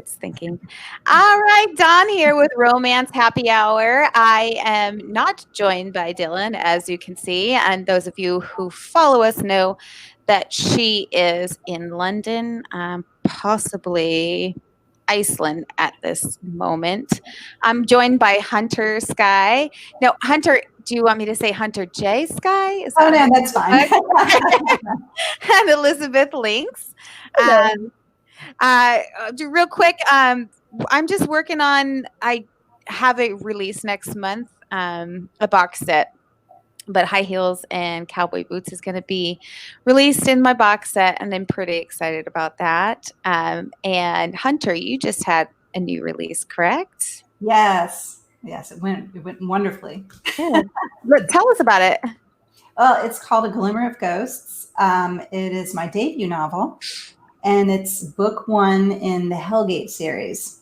It's thinking. All right, Dawn here with Romance Happy Hour. I am not joined by Dylan, as you can see, and those of you who follow us know that she is in London, possibly Iceland at this moment. I'm joined by Hunter Skye. No, Hunter, do you want me to say Hunter J. Skye? Is Oh, no, that's fine. And Elizabeth Lynx. Real quick, I'm just working on, I have a release next month, a box set, but High Heels and Cowboy Boots is going to be released in my box set, and I'm pretty excited about that. And Hunter, you just had a new release, correct? Yes, it went wonderfully. Yeah. But tell us about it. Well, it's called A Glimmer of Ghosts. It is my debut novel, and it's book 1 in the Hellgate series.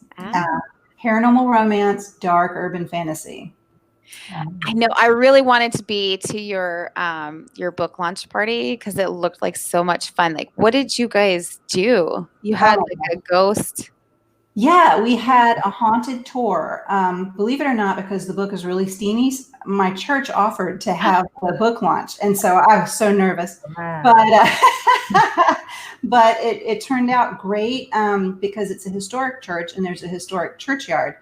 Paranormal romance, dark urban fantasy. I know. I really wanted to be to your book launch party because it looked like so much fun. Like, what did you guys do? You had like a ghost. Yeah, we had a haunted tour. Believe it or not, because the book is really steamy, my church offered to have the book launch, and so I was so nervous. Wow. But it turned out great because it's a historic church, and there's a historic churchyard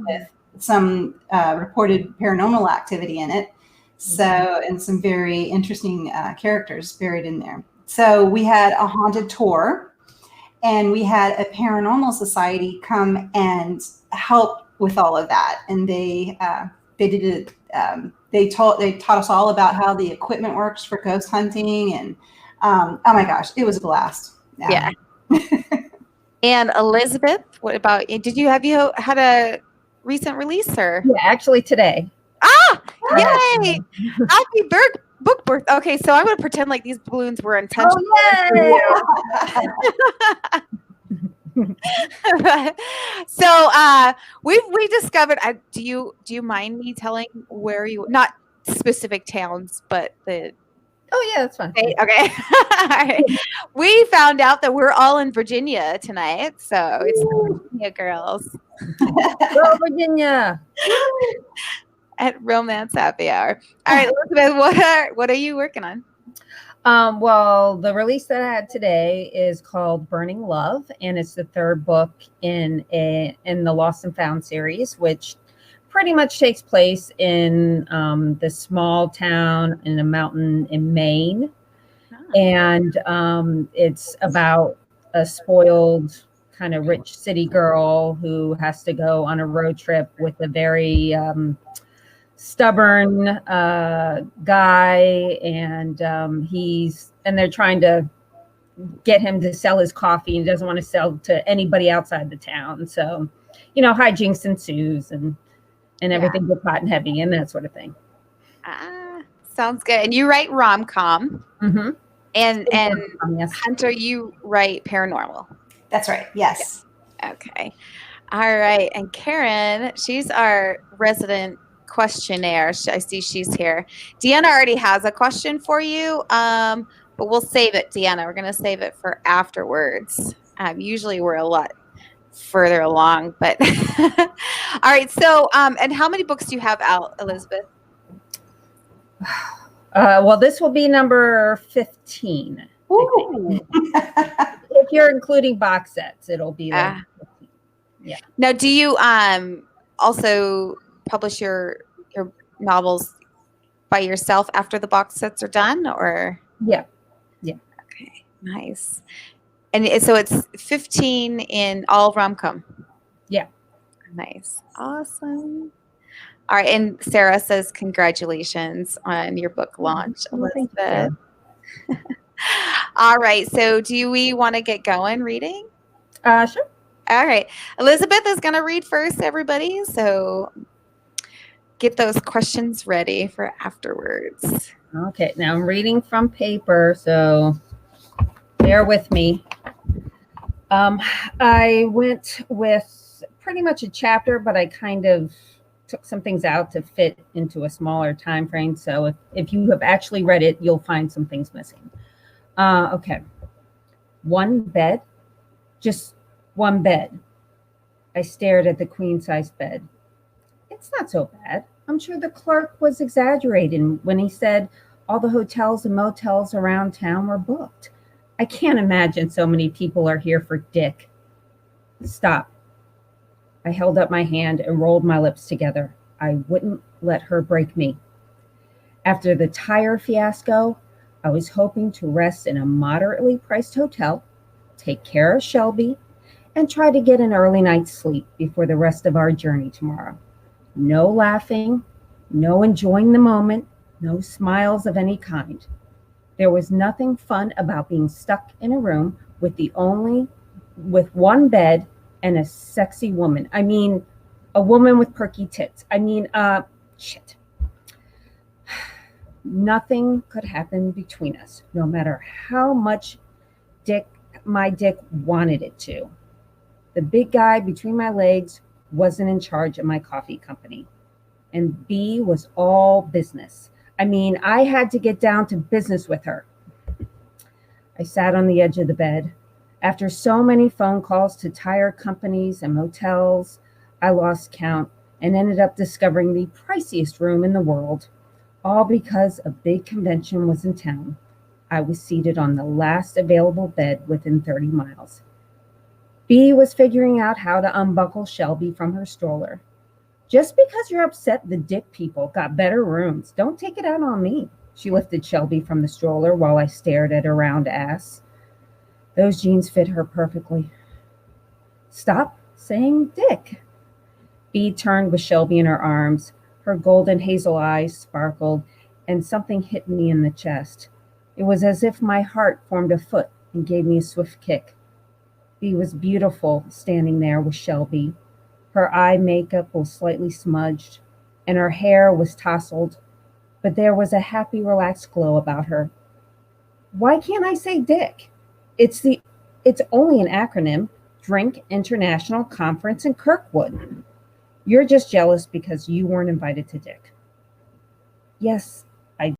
with some reported paranormal activity in it. So, and some very interesting characters buried in there. So we had a haunted tour, and we had a paranormal society come and help with all of that. And they did it. They taught us all about how the equipment works for ghost hunting, and oh my gosh, it was a blast. Yeah. And Elizabeth, what about you? Have you had a recent release, or? Yeah, actually today. Yay! Happy book birth. Okay, so I'm going to pretend like these balloons were intentional. So we discovered. Do you mind me telling where you? Not specific towns, but the. Oh yeah, that's fine. Okay. All right. We found out that we're all in Virginia tonight, so it's the Virginia girls. Go Virginia! At Romance Happy Hour. All right, Elizabeth, what are you working on? Well, the release that I had today is called Burning Love, and it's the 3rd book in the Lost and Found series, which pretty much takes place in this small town in a mountain in Maine. And it's about a spoiled kind of rich city girl who has to go on a road trip with a very stubborn guy, and they're trying to get him to sell his coffee, and he doesn't want to sell to anybody outside the town. So, hijinks ensues, and everything gets hot and heavy and that sort of thing. Sounds good. And you write rom-com. Mm-hmm. And yes. Hunter, you write paranormal. That's right. Yes. Yeah. Okay. All right. And Karen, she's our resident questionnaire. I see she's here. Deanna already has a question for you, but we'll save it, Deanna. We're going to save it for afterwards. Usually we're a lot further along, but all right. So, and how many books do you have out, Elizabeth? Well, this will be number 15. If you're including box sets, it'll be like 15. Yeah. Now, do you also publish your novels by yourself after the box sets are done, or? Yeah. Okay, nice. And so it's 15 in all rom-com. Yeah. Nice. Awesome. All right. And Sarah says, congratulations on your book launch, Elizabeth. All right. So do we want to get going reading? Sure. All right. Elizabeth is going to read first, everybody. So get those questions ready for afterwards. Okay. Now I'm reading from paper, so bear with me. I went with pretty much a chapter, but I kind of took some things out to fit into a smaller time frame. So if you have actually read it, you'll find some things missing. Okay. One bed, just one bed. I stared at the queen-size bed. It's not so bad. I'm sure the clerk was exaggerating when he said all the hotels and motels around town were booked. I can't imagine so many people are here for Dick. Stop. I held up my hand and rolled my lips together. I wouldn't let her break me. After the tire fiasco, I was hoping to rest in a moderately priced hotel, take care of Shelby, and try to get an early night's sleep before the rest of our journey tomorrow. No laughing, no enjoying the moment, no smiles of any kind. There was nothing fun about being stuck in a room with one bed and a sexy woman. I mean, a woman with perky tits. Shit. Nothing could happen between us, no matter how much my dick wanted it to. The big guy between my legs wasn't in charge of my coffee company. And B was all business. I had to get down to business with her. I sat on the edge of the bed. After so many phone calls to tire companies and motels, I lost count and ended up discovering the priciest room in the world, all because a big convention was in town. I was seated on the last available bed within 30 miles. B was figuring out how to unbuckle Shelby from her stroller. Just because you're upset the Dick people got better rooms, don't take it out on me. She lifted Shelby from the stroller while I stared at her round ass. Those jeans fit her perfectly. Stop saying Dick. B turned with Shelby in her arms. Her golden hazel eyes sparkled, and something hit me in the chest. It was as if my heart formed a foot and gave me a swift kick. B was beautiful standing there with Shelby. Her eye makeup was slightly smudged, and her hair was tousled, but there was a happy, relaxed glow about her. Why can't I say Dick? It's only an acronym, Drink International Conference in Kirkwood. You're just jealous because you weren't invited to Dick. Yes, I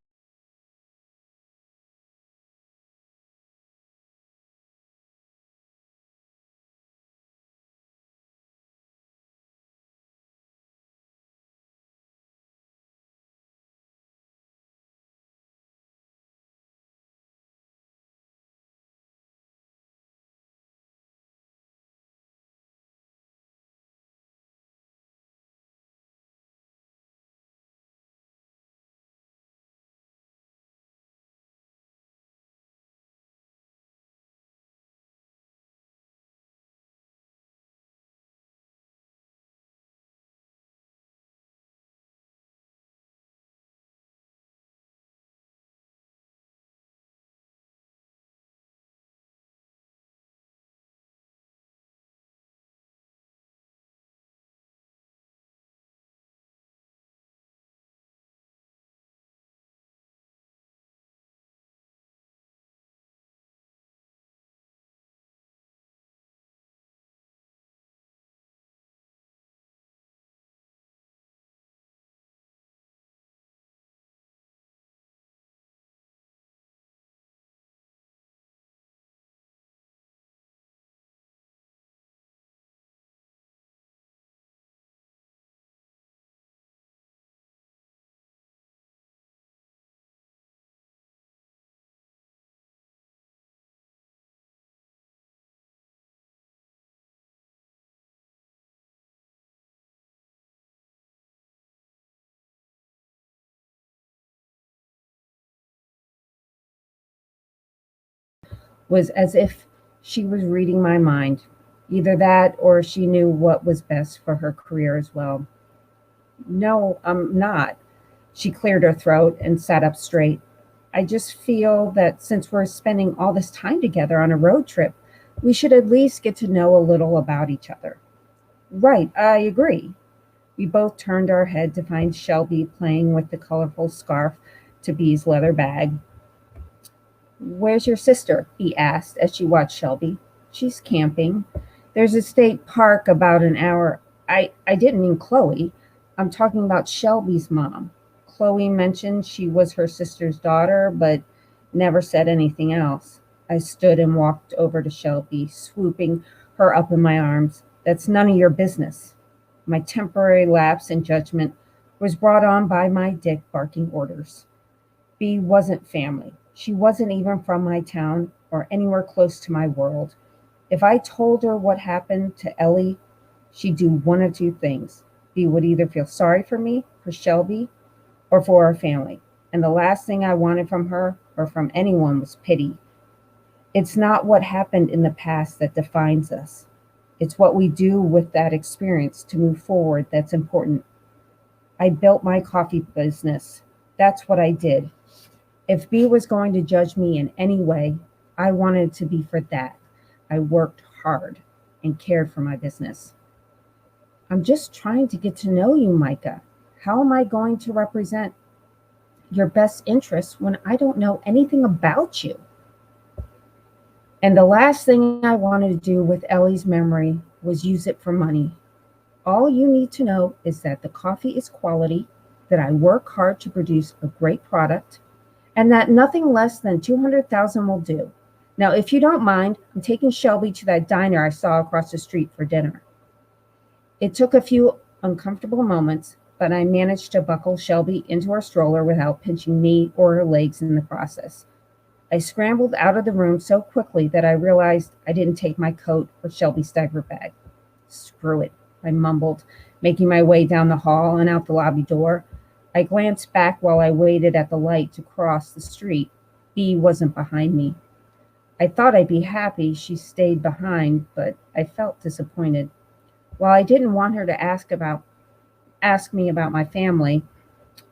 was as if she was reading my mind. Either that or she knew what was best for her career as well. No, I'm not. She cleared her throat and sat up straight. I just feel that since we're spending all this time together on a road trip, we should at least get to know a little about each other. Right, I agree. We both turned our head to find Shelby playing with the colorful scarf to Bee's leather bag. Where's your sister? He asked as she watched Shelby. She's camping. There's a state park about an hour. I didn't mean Chloe. I'm talking about Shelby's mom. Chloe mentioned she was her sister's daughter, but never said anything else. I stood and walked over to Shelby, swooping her up in my arms. That's none of your business. My temporary lapse in judgment was brought on by my dick barking orders. Bea wasn't family. She wasn't even from my town or anywhere close to my world. If I told her what happened to Ellie, she'd do one of two things. Bea would either feel sorry for me, for Shelby, or for our family. And the last thing I wanted from her or from anyone was pity. It's not what happened in the past that defines us. It's what we do with that experience to move forward that's important. I built my coffee business. That's what I did. If Bea was going to judge me in any way, I wanted it to be for that. I worked hard and cared for my business. I'm just trying to get to know you, Micah. How am I going to represent your best interests when I don't know anything about you? And the last thing I wanted to do with Ellie's memory was use it for money. All you need to know is that the coffee is quality, that I work hard to produce a great product, and that nothing less than $200,000 will do. Now, if you don't mind, I'm taking Shelby to that diner I saw across the street for dinner. It took a few uncomfortable moments, but I managed to buckle Shelby into her stroller without pinching me or her legs in the process. I scrambled out of the room so quickly that I realized I didn't take my coat or Shelby's diaper bag. Screw it, I mumbled, making my way down the hall and out the lobby door. I glanced back while I waited at the light to cross the street. Bea wasn't behind me. I thought I'd be happy she stayed behind, but I felt disappointed. While I didn't want her to ask me about my family,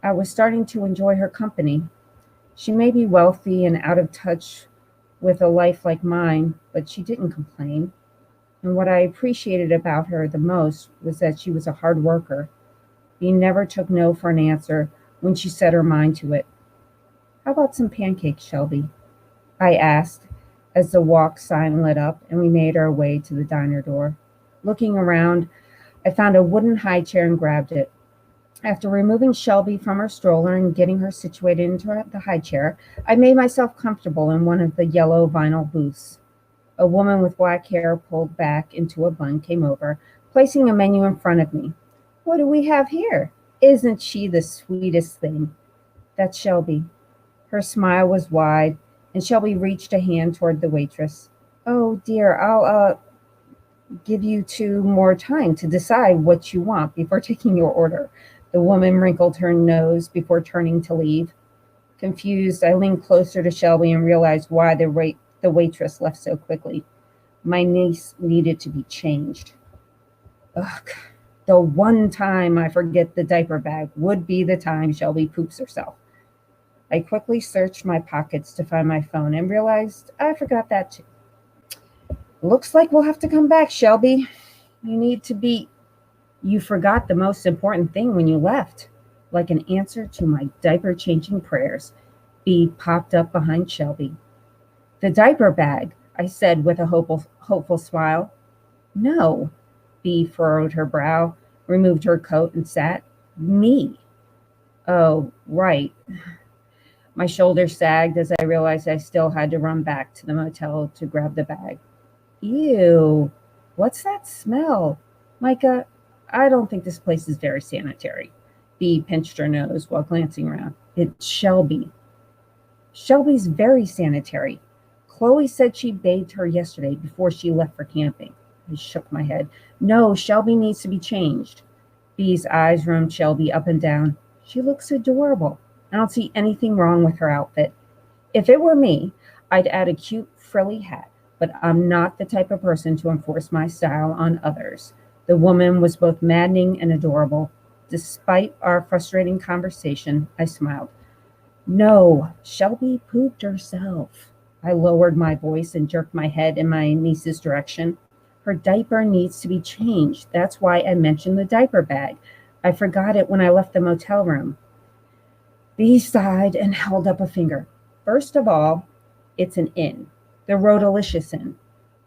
I was starting to enjoy her company. She may be wealthy and out of touch with a life like mine, but she didn't complain. And what I appreciated about her the most was that she was a hard worker. Bea never took no for an answer when she set her mind to it. How about some pancakes, Shelby? I asked as the walk sign lit up and we made our way to the diner door. Looking around, I found a wooden high chair and grabbed it. After removing Shelby from her stroller and getting her situated into the high chair, I made myself comfortable in one of the yellow vinyl booths. A woman with black hair pulled back into a bun came over, placing a menu in front of me. What do we have here? Isn't she the sweetest thing? That's Shelby. Her smile was wide, and Shelby reached a hand toward the waitress. Oh dear, I'll give you 2 more time to decide what you want before taking your order. The woman wrinkled her nose before turning to leave. Confused, I leaned closer to Shelby and realized why the waitress left so quickly. My niece needed to be changed. Ugh, the one time I forget the diaper bag would be the time Shelby poops herself. I quickly searched my pockets to find my phone and realized I forgot that too. Looks like we'll have to come back, Shelby. You forgot the most important thing when you left. Like an answer to my diaper-changing prayers, Bea popped up behind Shelby. The diaper bag, I said with a hopeful smile. No. Bea furrowed her brow, removed her coat, and sat. Me. Oh, right. My shoulders sagged as I realized I still had to run back to the motel to grab the bag. Ew. What's that smell? Micah, I don't think this place is very sanitary. Bea pinched her nose while glancing around. It's Shelby. Shelby's very sanitary. Chloe said she bathed her yesterday before she left for camping. I shook my head. No, Shelby needs to be changed. Bea's eyes roamed Shelby up and down. She looks adorable. I don't see anything wrong with her outfit. If it were me, I'd add a cute frilly hat, but I'm not the type of person to enforce my style on others. The woman was both maddening and adorable. Despite our frustrating conversation, I smiled. No, Shelby pooped herself. I lowered my voice and jerked my head in my niece's direction. Her diaper needs to be changed. That's why I mentioned the diaper bag. I forgot it when I left the motel room. Bea sighed and held up a finger. First of all, it's an inn, the Rodalicious Inn.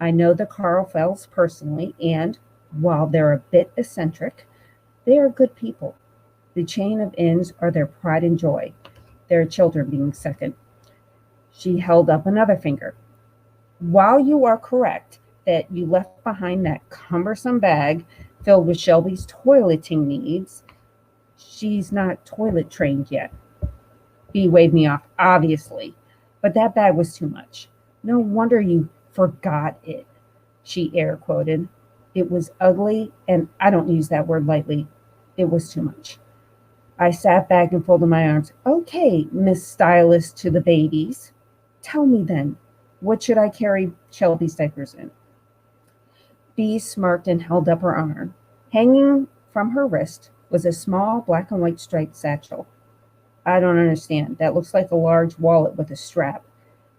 I know the Carlfells personally, and while they're a bit eccentric, they are good people. The chain of inns are their pride and joy, their children being second. She held up another finger. While you are correct that you left behind that cumbersome bag filled with Shelby's toileting needs. She's not toilet trained yet. B waved me off, obviously, but that bag was too much. No wonder you forgot it, she air quoted. It was ugly, and I don't use that word lightly. It was too much. I sat back and folded my arms. Okay, Miss Stylist to the babies. Tell me then, what should I carry Shelby's diapers in? B smirked and held up her arm. Hanging from her wrist was a small black and white striped satchel. I don't understand. That looks like a large wallet with a strap.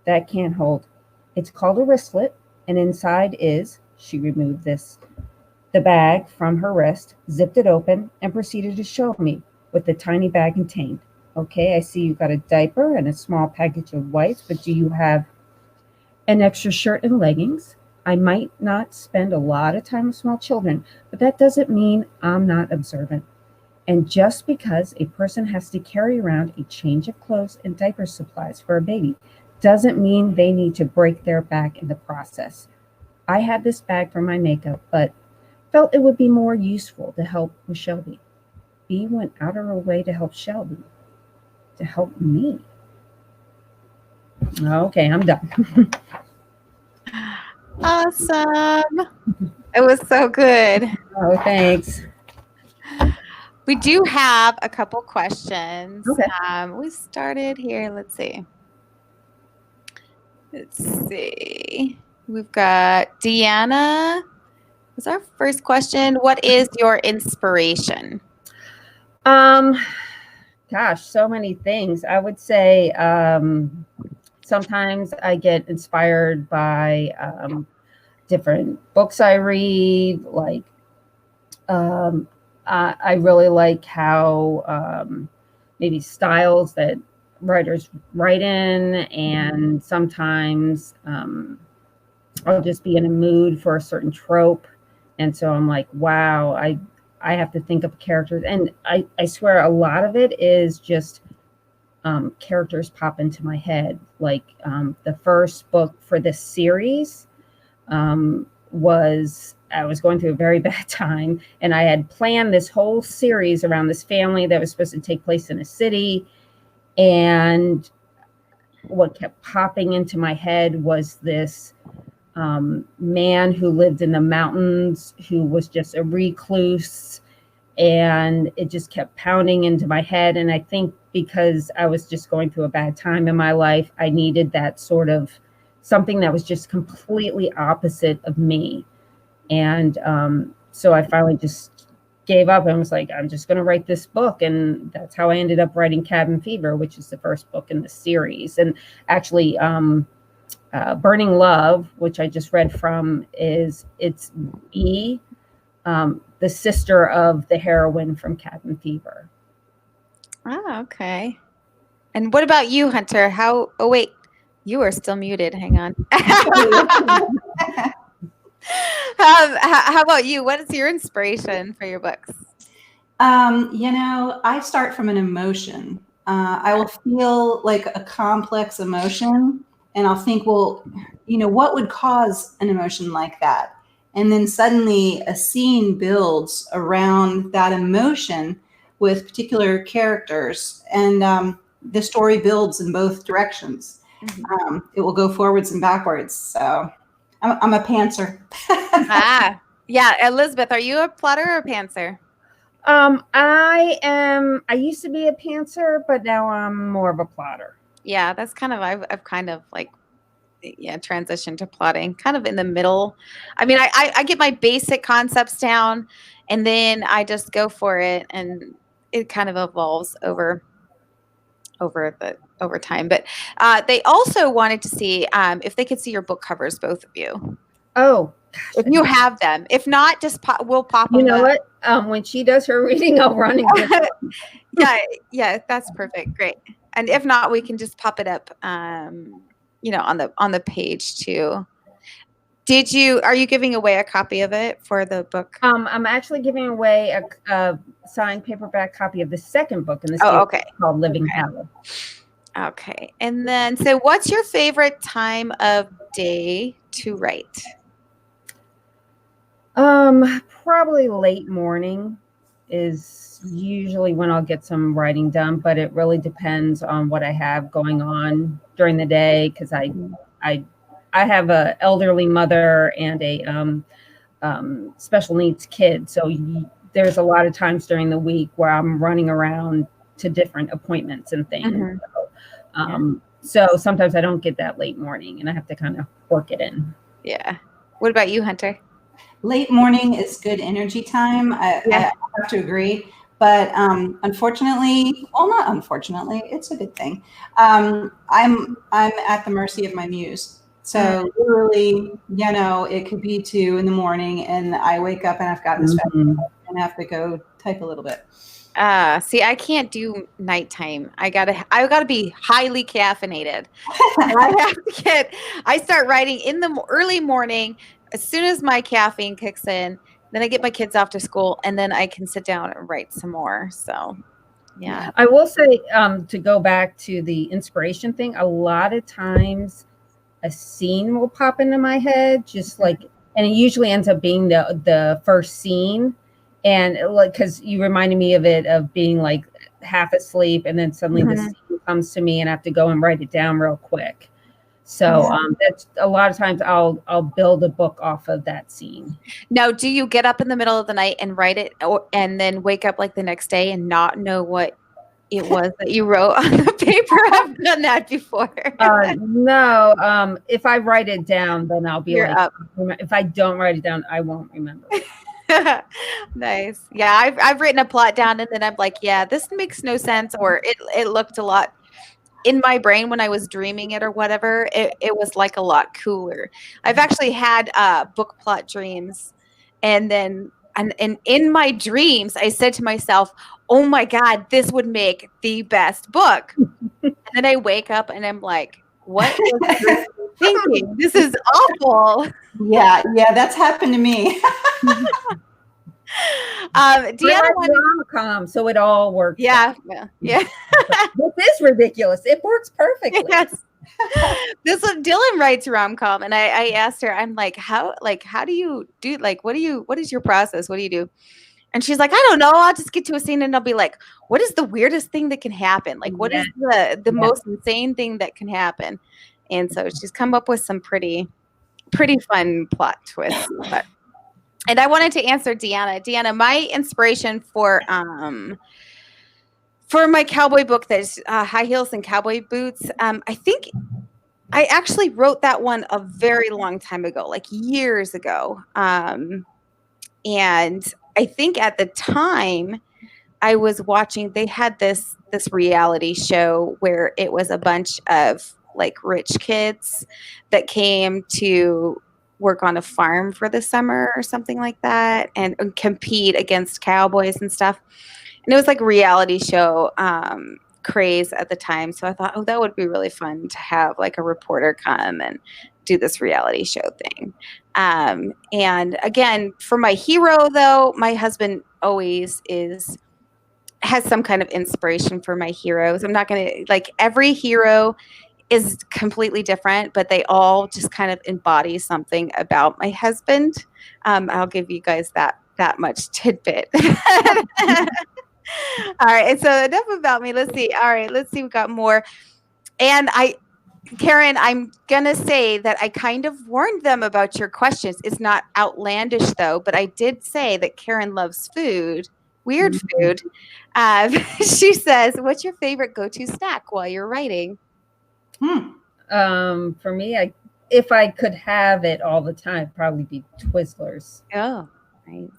That can't hold. It's called a wristlet, and inside is, she removed the bag from her wrist, zipped it open, and proceeded to show me what the tiny bag contained. Okay, I see you got a diaper and a small package of wipes, but do you have an extra shirt and leggings? I might not spend a lot of time with small children, but that doesn't mean I'm not observant. And just because a person has to carry around a change of clothes and diaper supplies for a baby doesn't mean they need to break their back in the process. I had this bag for my makeup, but felt it would be more useful to help with Shelby. B went out of her way to help Shelby, to help me. Okay, I'm done. Awesome. It was so good. Oh, thanks. We do have a couple questions. Okay. We started here. Let's see. We've got Deanna. Was our first question. What is your inspiration? Gosh, so many things. I would say sometimes I get inspired by different books I read. Like I really like how maybe styles that writers write in, and sometimes I'll just be in a mood for a certain trope, and so I'm like, wow, I have to think of characters, and I swear a lot of it is just characters pop into my head. Like the first book for this series was, I was going through a very bad time, and I had planned this whole series around this family that was supposed to take place in a city. And what kept popping into my head was this man who lived in the mountains, who was just a recluse, and it just kept pounding into my head. And I think because I was just going through a bad time in my life, I needed that sort of something that was just completely opposite of me. And so I finally just gave up and was like, I'm just going to write this book. And that's how I ended up writing Cabin Fever, which is the first book in the series. And actually, Burning Love, which I just read from, it's E, the sister of the heroine from Cabin Fever. Oh, okay. And what about you, Hunter? Oh, wait, you are still muted. Hang on. How about you? What is your inspiration for your books? I start from an emotion. I will feel like a complex emotion, and I'll think, well, what would cause an emotion like that? And then suddenly a scene builds around that emotion with particular characters, and the story builds in both directions. Mm-hmm. It will go forwards and backwards. So I'm a pantser. Yeah. Elizabeth, are you a plotter or a pantser? I used to be a pantser, but now I'm more of a plotter. Yeah, that's kind of, I've kind of like, transitioned to plotting, kind of in the middle. I mean, I get my basic concepts down, and then I just go for it, and it kind of evolves over time. But they also wanted to see if they could see your book covers, both of you. Oh, gosh, if you have them. If not, just we'll pop them. You know what? When she does her reading, I'll run and get them. Yeah, that's perfect. Great. And if not, we can just pop it up, on the page too. Are you giving away a copy of it for the book? I'm actually giving away a signed paperback copy of the second book in the series called Living Hell. Okay. And then, so what's your favorite time of day to write? Probably late morning is usually when I'll get some writing done, but it really depends on what I have going on during the day because I I have a elderly mother and a special needs kid, so there's a lot of times during the week where I'm running around to different appointments and things. Mm-hmm. So sometimes I don't get that late morning, and I have to kind of work it in. Yeah. What about you, Hunter? Late morning is good energy time. I have to agree. But unfortunately, well, not unfortunately, it's a good thing. I'm at the mercy of my muse. So literally, it could be 2 a.m, and I wake up and I've got this and I have to go type a little bit. See, I can't do nighttime. I gotta be highly caffeinated. I start writing in the early morning as soon as my caffeine kicks in. Then I get my kids off to school, and then I can sit down and write some more. So, yeah. I will say, to go back to the inspiration thing, a lot of times a scene will pop into my head, and it usually ends up being the first scene. And because you reminded me of it, of being like half asleep, and then suddenly the scene comes to me, and I have to go and write it down real quick. So that's a lot of times I'll build a book off of that scene. Now, do you get up in the middle of the night and write it, and then wake up like the next day and not know what it was that you wrote on the paper? I've done that before. No. If I write it down, then I'll be up. If I don't write it down, I won't remember. Nice. Yeah, I've written a plot down, and then I'm like, yeah, this makes no sense, or it looked a lot in my brain when I was dreaming it or whatever. It was like a lot cooler. I've actually had book plot dreams, and then and in my dreams I said to myself, oh my God, this would make the best book. And then I wake up and I'm like, what was you thinking? This is awful. Yeah, that's happened to me. Deanna, rom-com, so it all works. Yeah. This is ridiculous. It works perfectly. Yes. This one, Dylan writes rom-com, and I asked her, I'm like, how do you do, what is your process? What do you do? And she's like, I don't know. I'll just get to a scene and I'll be like, what is the weirdest thing that can happen? Like, what is the most insane thing that can happen? And so she's come up with some pretty fun plot twists. And I wanted to answer Deanna. Deanna, my inspiration for my cowboy book, that's High Heels and Cowboy Boots, I think I actually wrote that one a very long time ago, like years ago. And I think at the time I was watching, they had this reality show where it was a bunch of like rich kids that came to work on a farm for the summer or something like that, and compete against cowboys and stuff. And it was like a reality show craze at the time. So I thought, oh, that would be really fun to have like a reporter come and do this reality show thing. And again, for my hero though, my husband always has some kind of inspiration for my heroes. I'm not going to, like, every hero is completely different, but they all just kind of embody something about my husband. I'll give you guys that much tidbit. All right. So enough about me. Let's see. All right. Let's see. We got more. And Karen, I'm going to say that I kind of warned them about your questions. It's not outlandish though, but I did say that Karen loves food, weird food. She says, what's your favorite go-to snack while you're writing? For me, if I could have it all the time, it'd probably be Twizzlers. Oh, nice.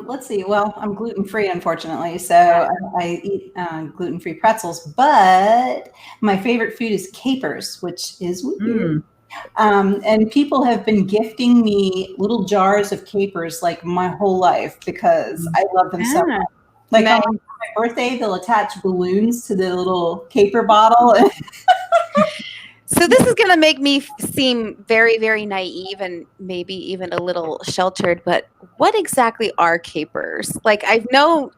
Let's see. Well, I'm gluten-free, unfortunately, so I eat gluten-free pretzels. But my favorite food is capers, which is weird. And people have been gifting me little jars of capers like my whole life because I love them so much. Like on my birthday, they'll attach balloons to the little caper bottle. So this is going to make me seem very, very naive and maybe even a little sheltered, but what exactly are capers? Like, I know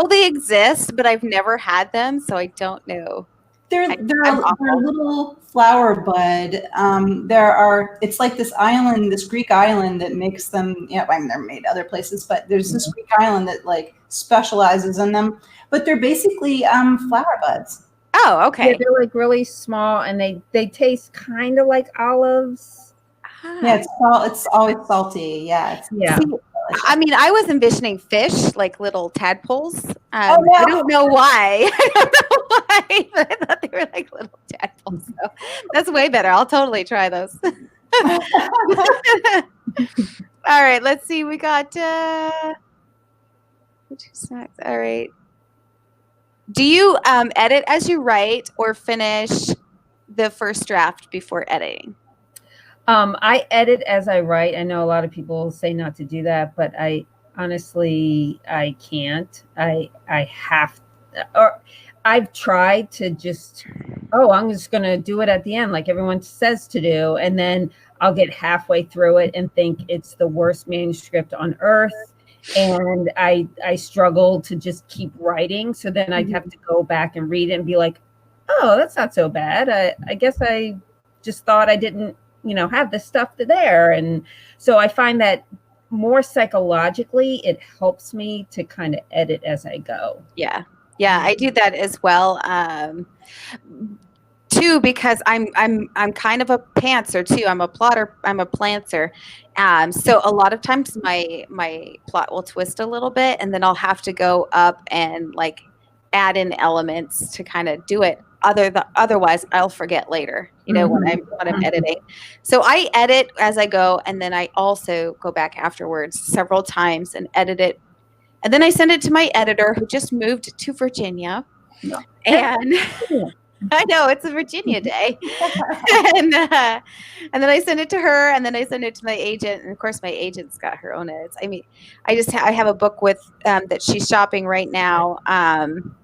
they exist, but I've never had them, so I don't know. They're I'm a little flower bud. It's like this island, this Greek island that makes them, I mean, they're made other places, but there's this Greek island that like specializes in them, but they're basically flower buds. Oh, okay. Yeah, they're like really small and they taste kind of like olives. Yeah, it's always salty. Yeah. Yeah. See, I mean, I was envisioning fish, like little tadpoles. No. I don't know why. I don't know why, but I thought they were like little tadpoles. So that's way better. I'll totally try those. All right, let's see. We got 2 snacks. All right. Do you edit as you write or finish the first draft before editing? I edit as I write. I know a lot of people say not to do that, but I honestly can't. I have or I've tried to just I'm just going to do it at the end like everyone says to do, and then I'll get halfway through it and think it's the worst manuscript on earth, and I struggle to just keep writing, so then I'd have to go back and read it and be like, oh, that's not so bad. I guess I just thought I didn't have this stuff there. And so I find that more psychologically, it helps me to kind of edit as I go. Yeah. I do that as well. Too, because I'm kind of a pantser too. I'm a plotter. I'm a planter. So a lot of times my plot will twist a little bit, and then I'll have to go up and like add in elements to kind of do it. Otherwise, I'll forget later. When I'm editing. So I edit as I go, and then I also go back afterwards several times and edit it. And then I send it to my editor, who just moved to Virginia. Yeah. And I know it's a Virginia day. and then I send it to her, and then I send it to my agent. And of course, my agent's got her own edits. I mean, I have a book with that she's shopping right now,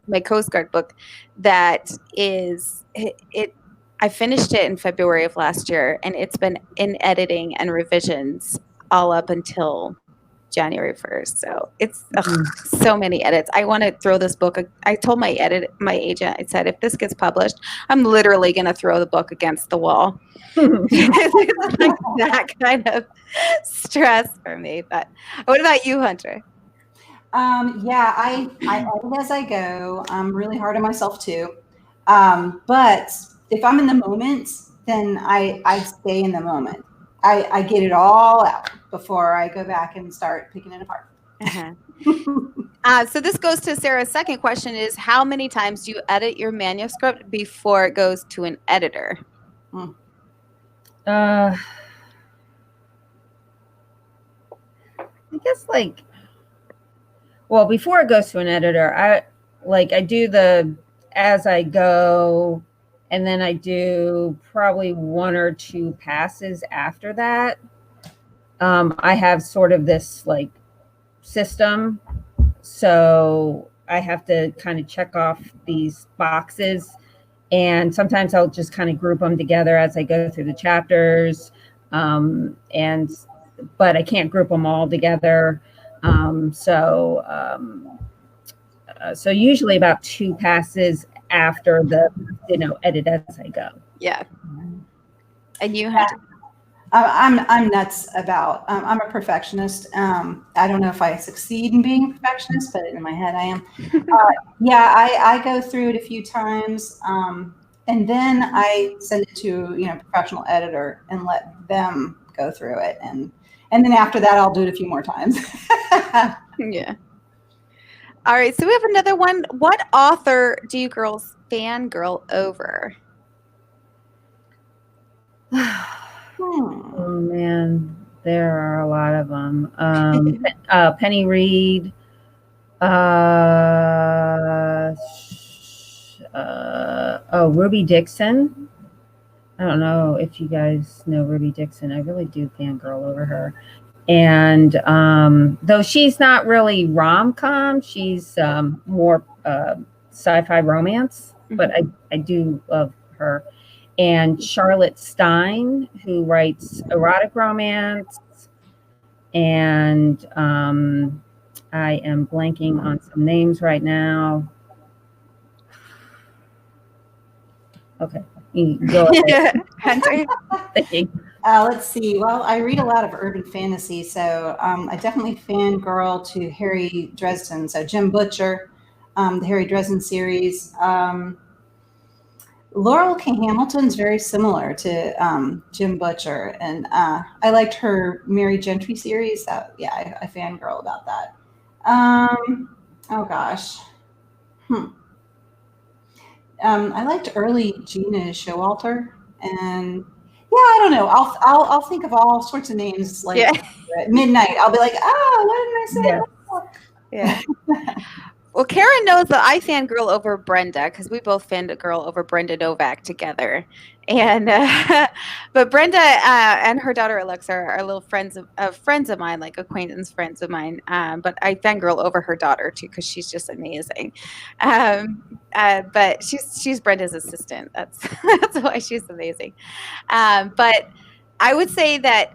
my Coast Guard book, that is it. I finished it in February of last year, and it's been in editing and revisions all up until January 1st. So it's so many edits. I want to throw this book. I told my agent, I said, if this gets published, I'm literally going to throw the book against the wall. It's like that kind of stress for me. But what about you, Hunter? I edit as I go. I'm really hard on myself too. But if I'm in the moment, then I stay in the moment. I get it all out before I go back and start picking it apart. So this goes to Sarah's second question: is how many times do you edit your manuscript before it goes to an editor? I guess before it goes to an editor, I do the as I go, and then I do probably 1 or 2 passes after that. I have sort of this system, so I have to kind of check off these boxes, and sometimes I'll just kind of group them together as I go through the chapters, but I can't group them all together. So usually about 2 passes after the edit as I go. Yeah. And you have I'm nuts about I'm a perfectionist. I don't know if I succeed in being a perfectionist, but in my head I am. I go through it a few times, and then I send it to professional editor and let them go through it, and then after that I'll do it a few more times. Yeah. All right, so we have another one. What author do you girls fangirl over? Oh man, there are a lot of them. Penny Reed, Ruby Dixon. I don't know if you guys know Ruby Dixon. I really do fangirl over her. And though she's not really rom-com, she's more sci-fi romance, but I do love her. And Charlotte Stein, who writes erotic romance. And I am blanking on some names right now. Okay. Go ahead. Hunter? Let's see. Well, I read a lot of urban fantasy, so I definitely fangirl to Harry Dresden. So Jim Butcher, the Harry Dresden series. Laurel K. Hamilton's very similar to Jim Butcher, and I liked her Mary Gentry series. Yeah, I fangirl about that. Oh gosh. I liked early Gina Showalter, and yeah, I don't know. I'll think of all sorts of names like at midnight. I'll be like, what did I say? Yeah. Well, Karen knows that I fangirl over Brenda because we both fangirl over Brenda Novak together, and but Brenda and her daughter Alexa are little friends of mine, like acquaintance friends of mine. But I fangirl over her daughter too because she's just amazing. But she's Brenda's assistant. That's why she's amazing. But I would say that.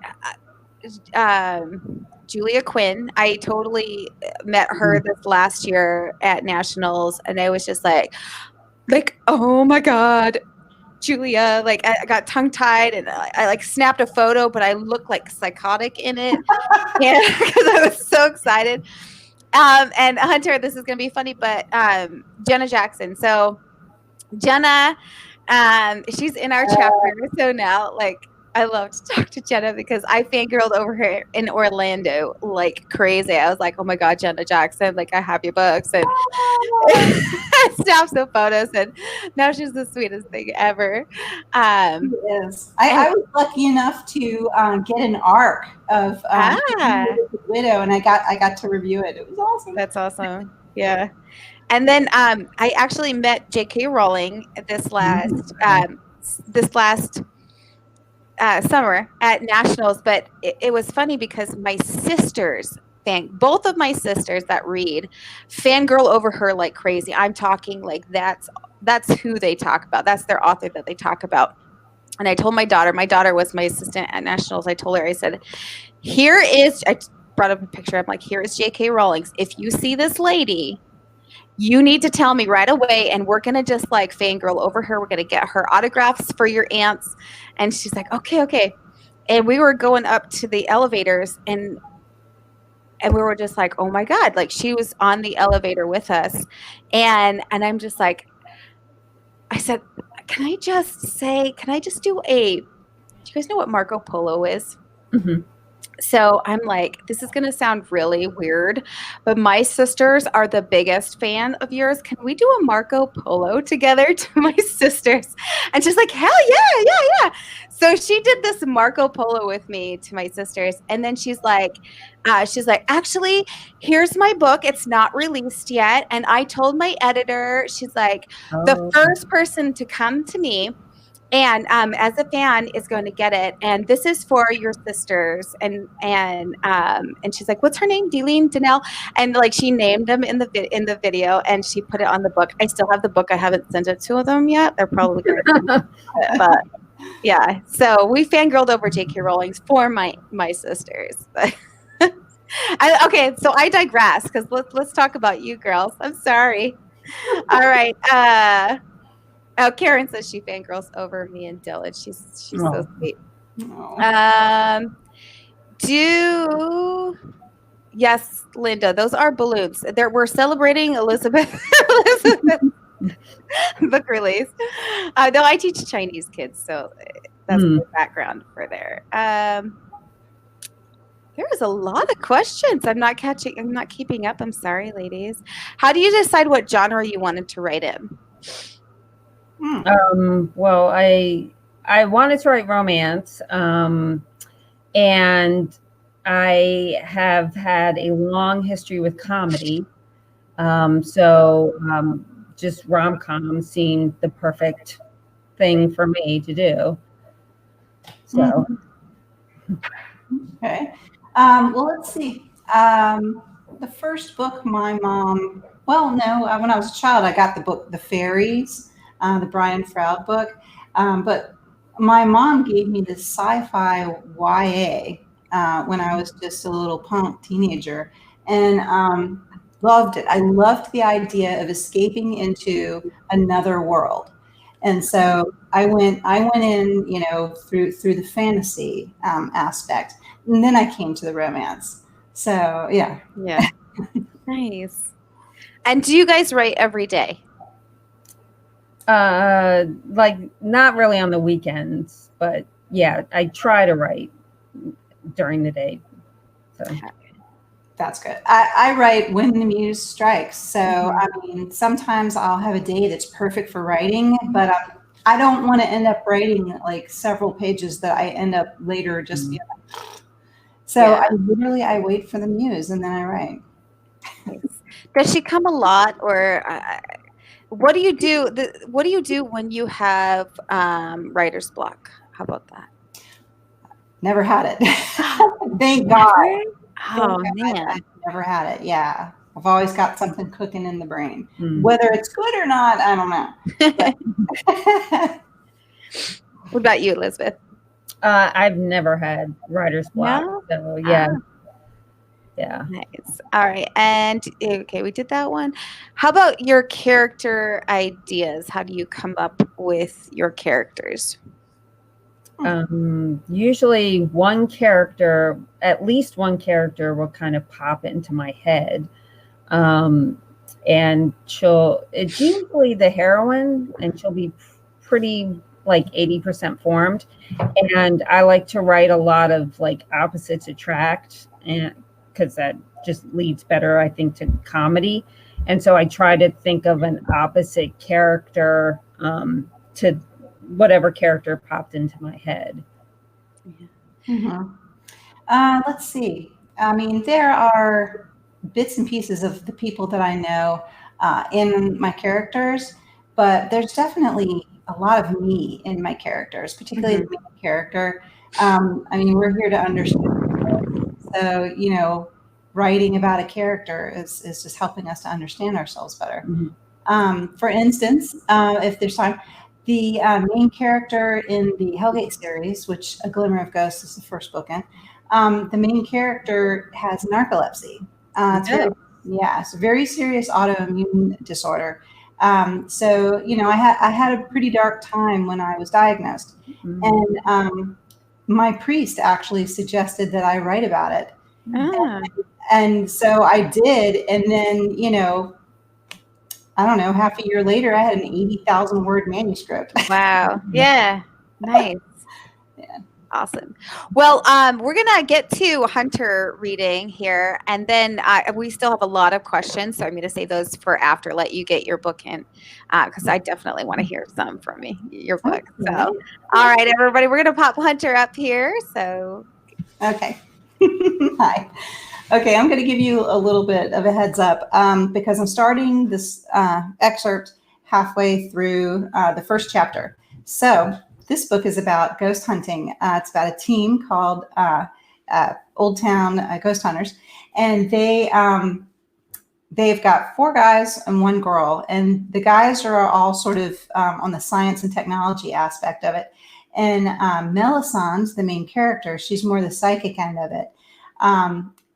Julia Quinn. I totally met her this last year at nationals, and I was just like, oh my god, Julia! Like I got tongue tied, and I like snapped a photo, but I looked like psychotic in it, because I was so excited. And Hunter, this is gonna be funny, but Jenna Jackson. So Jenna, she's in our chapter. So now, like, I love to talk to Jenna because I fangirled over her in Orlando like crazy. I was like, oh my God, Jenna Jackson, like I have your books and snaps and photos, and now she's the sweetest thing ever. She is. I was lucky enough to get an arc of Widow, and I got to review it. It was awesome. That's awesome. Yeah. And then I actually met J.K. Rowling this last summer at nationals, but it was funny because my sisters, both of my sisters that read, fangirl over her like crazy. I'm talking like that's who they talk about. That's their author that they talk about. And I told my daughter was my assistant at nationals. I told her, I said, I brought up a picture. I'm like, here is J.K. Rowling. If you see this lady, you need to tell me right away, and we're going to just like fangirl over her. We're going to get her autographs for your aunts. And she's like, okay. And we were going up to the elevators, and we were just like, oh my God, like she was on the elevator with us. And I'm just like, I said, can I just do do you guys know what Marco Polo is? Mm-hmm. So I'm like, this is going to sound really weird, but my sisters are the biggest fan of yours. Can we do a Marco Polo together to my sisters? And she's like, hell yeah. So she did this Marco Polo with me to my sisters. And then she's like, actually, here's my book. It's not released yet. And I told my editor, she's like, the first person to come to me and as a fan is going to get it, and this is for your sisters. And she's like, what's her name? Deline, Danelle, and like she named them in the video, and she put it on the book. I still have the book. I haven't sent it to them yet. They're probably going to it, but yeah. So we fangirled over J.K. Rowling for my sisters. Okay, so I digress because let's talk about you girls. I'm sorry. All right. Oh, Karen says she fangirls over me and Dylan. She's so sweet. Yes, Linda, those are balloons. We're celebrating Elizabeth book release. No, I teach Chinese kids, so that's the background for there. There's a lot of questions. I'm not keeping up. I'm sorry, ladies. How do you decide what genre you wanted to write in? Well, I wanted to write romance, and I have had a long history with comedy. So just rom-com seemed the perfect thing for me to do. So. Okay. Well, let's see. The first book my mom, when I was a child, I got the book, The Fairies. The Brian Froud book. But my mom gave me this sci-fi YA when I was just a little punk teenager, and loved it. I loved the idea of escaping into another world. And so I went in, through the fantasy aspect, and then I came to the romance. So yeah. Yeah. Nice. And do you guys write every day? Like not really on the weekends, but yeah, I try to write during the day. So That's good. I write when the muse strikes. So, Mhm. I mean, sometimes I'll have a day that's perfect for writing, but I don't want to end up writing like several pages that I end up later just feeling. So Yeah. I wait for the muse and then I write. Nice. Does she come a lot, or what do you do? What do you do when you have writer's block? How about that? Never had it. Thank God. Never? Thank Oh God man. I've never had it. Yeah. I've always got something cooking in the brain. Mm. Whether it's good or not, I don't know. But What about you, Elizabeth? I've never had writer's block. No? So yeah. Ah, Yeah. nice. All right. And okay, we did that one. How about your character ideas? How do you come up with your characters? Usually at least one character will kind of pop into my head. And it's usually the heroine, and she'll be pretty like 80% formed. And I like to write a lot of like opposites attract, and because that just leads better, I think, to comedy. And so I try to think of an opposite character to whatever character popped into my head. Mhm. Let's see. I mean, there are bits and pieces of the people that I know in my characters, but there's definitely a lot of me in my characters, particularly the main character. I mean, we're here to understand. So, writing about a character is just helping us to understand ourselves better. For instance, if there's time, the main character in the Hellgate series, which A Glimmer of Ghosts is the first book in, the main character has narcolepsy. It's a very serious autoimmune disorder. So, I had a pretty dark time when I was diagnosed. And my priest actually suggested that I write about it. Ah, And so I did. And then, I don't know, half a year later, I had an 80,000 word manuscript. wow. Yeah. Nice. Yeah. Awesome. Well, we're gonna get to Hunter reading here, and then we still have a lot of questions, so I'm gonna save those for after. Let you get your book in, because I definitely want to hear some from your book. So, all right, everybody, we're gonna pop Hunter up here. So, Okay. Hi. Okay, I'm going to give you a little bit of a heads up because I'm starting this excerpt halfway through the first chapter. So this book is about ghost hunting. It's about a team called Old Town Ghost Hunters, and they've got 4 guys and 1 girl, and the guys are all sort of on the science and technology aspect of it. And Melisande, the main character, she's more the psychic end of it.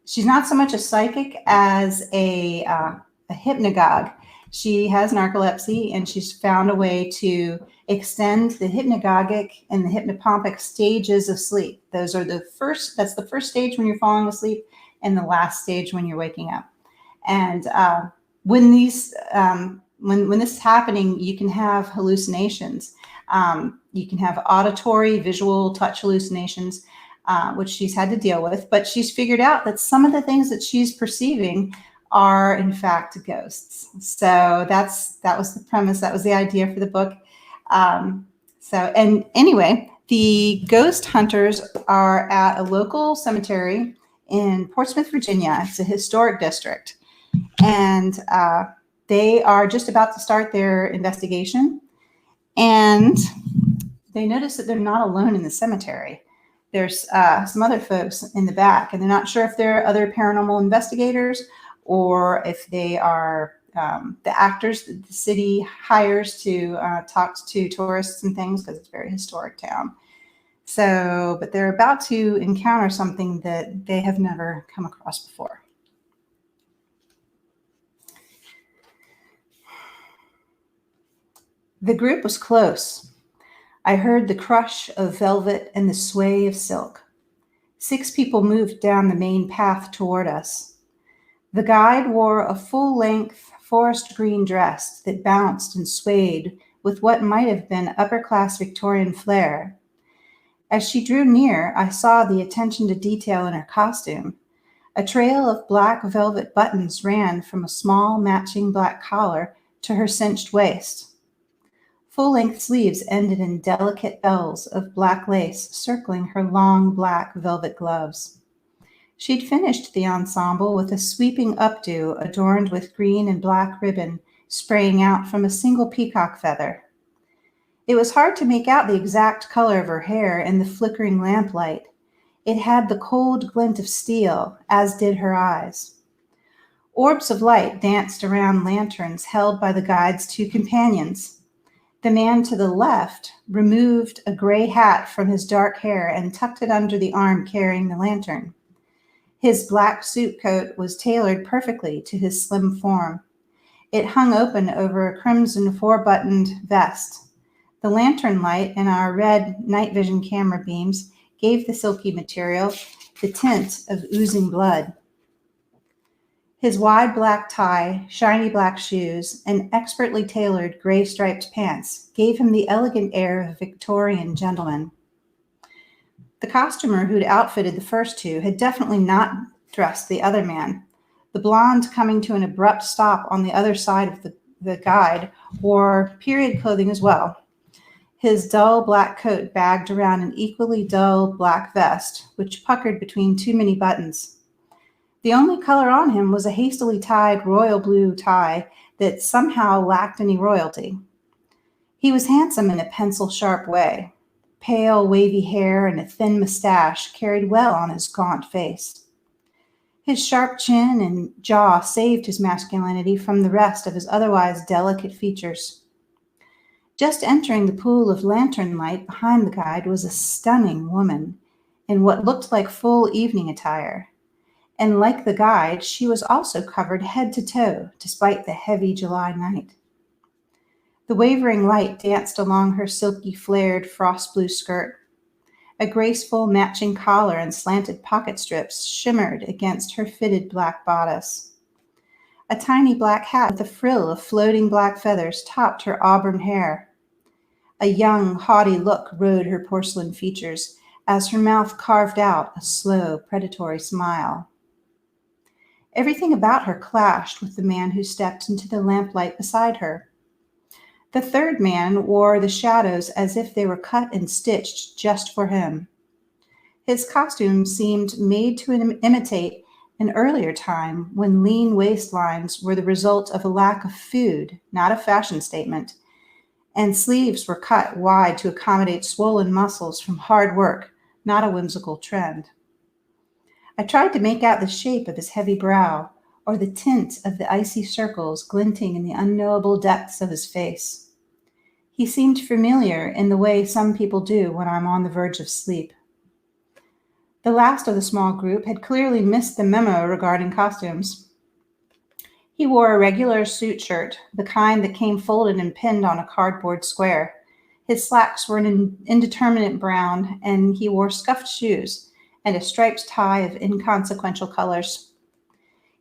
She's not so much a psychic as a hypnagogue. She has narcolepsy, and she's found a way to extend the hypnagogic and the hypnopompic stages of sleep. That's the first stage when you're falling asleep, and the last stage when you're waking up. And when this is happening, you can have hallucinations. You can have auditory, visual, touch hallucinations, which she's had to deal with. But she's figured out that some of the things that she's perceiving are, in fact, ghosts. So that was the premise. That was the idea for the book. And anyway, the ghost hunters are at a local cemetery in Portsmouth, Virginia. It's a historic district. And they are just about to start their investigation. And they notice that they're not alone in the cemetery. There's some other folks in the back, and they're not sure if they're other paranormal investigators or if they are the actors that the city hires to talk to tourists and things, because it's a very historic town. So, but they're about to encounter something that they have never come across before. The group was close. I heard the crush of velvet and the sway of silk. 6 people moved down the main path toward us. The guide wore a full-length forest green dress that bounced and swayed with what might have been upper-class Victorian flair. As she drew near, I saw the attention to detail in her costume. A trail of black velvet buttons ran from a small matching black collar to her cinched waist. Full-length sleeves ended in delicate bells of black lace circling her long black velvet gloves. She'd finished the ensemble with a sweeping updo adorned with green and black ribbon spraying out from a single peacock feather. It was hard to make out the exact color of her hair in the flickering lamplight. It had the cold glint of steel, as did her eyes. Orbs of light danced around lanterns held by the guide's 2 companions. The man to the left removed a gray hat from his dark hair and tucked it under the arm carrying the lantern. His black suit coat was tailored perfectly to his slim form. It hung open over a crimson 4-buttoned vest. The lantern light and our red night vision camera beams gave the silky material the tint of oozing blood. His wide black tie, shiny black shoes, and expertly tailored gray striped pants gave him the elegant air of a Victorian gentleman. The costumer who'd outfitted the first 2 had definitely not dressed the other man. The blonde, coming to an abrupt stop on the other side of the guide, wore period clothing as well. His dull black coat bagged around an equally dull black vest, which puckered between too many buttons. The only color on him was a hastily tied royal blue tie that somehow lacked any royalty. He was handsome in a pencil-sharp way. Pale, wavy hair and a thin mustache carried well on his gaunt face. His sharp chin and jaw saved his masculinity from the rest of his otherwise delicate features. Just entering the pool of lantern light behind the guide was a stunning woman in what looked like full evening attire. And like the guide, she was also covered head to toe, despite the heavy July night. The wavering light danced along her silky flared frost blue skirt. A graceful matching collar and slanted pocket strips shimmered against her fitted black bodice. A tiny black hat with a frill of floating black feathers topped her auburn hair. A young, haughty look rode her porcelain features as her mouth carved out a slow, predatory smile. Everything about her clashed with the man who stepped into the lamplight beside her. The third man wore the shadows as if they were cut and stitched just for him. His costume seemed made to imitate an earlier time when lean waistlines were the result of a lack of food, not a fashion statement, and sleeves were cut wide to accommodate swollen muscles from hard work, not a whimsical trend. I tried to make out the shape of his heavy brow, or the tint of the icy circles glinting in the unknowable depths of his face. He seemed familiar in the way some people do when I'm on the verge of sleep. The last of the small group had clearly missed the memo regarding costumes. He wore a regular suit shirt, the kind that came folded and pinned on a cardboard square. His slacks were an indeterminate brown, and he wore scuffed shoes and a striped tie of inconsequential colors.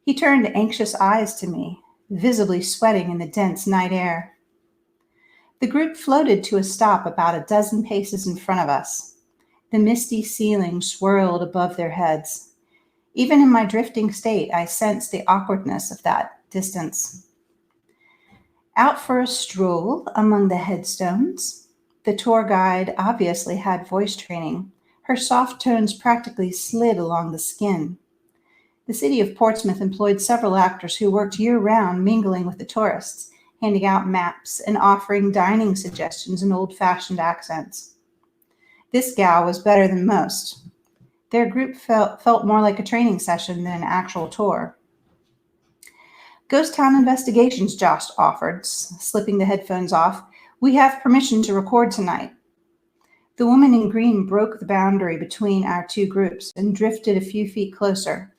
He turned anxious eyes to me, visibly sweating in the dense night air. The group floated to a stop about a dozen paces in front of us. The misty ceiling swirled above their heads. Even in my drifting state, I sensed the awkwardness of that distance. Out for a stroll among the headstones. The tour guide obviously had voice training. Her soft tones practically slid along the skin. The city of Portsmouth employed several actors who worked year-round mingling with the tourists, handing out maps and offering dining suggestions in old-fashioned accents. This gal was better than most. Their group felt more like a training session than an actual tour. Ghost Town Investigations, Josh offered, slipping the headphones off. We have permission to record tonight. The woman in green broke the boundary between our 2 groups and drifted a few feet closer.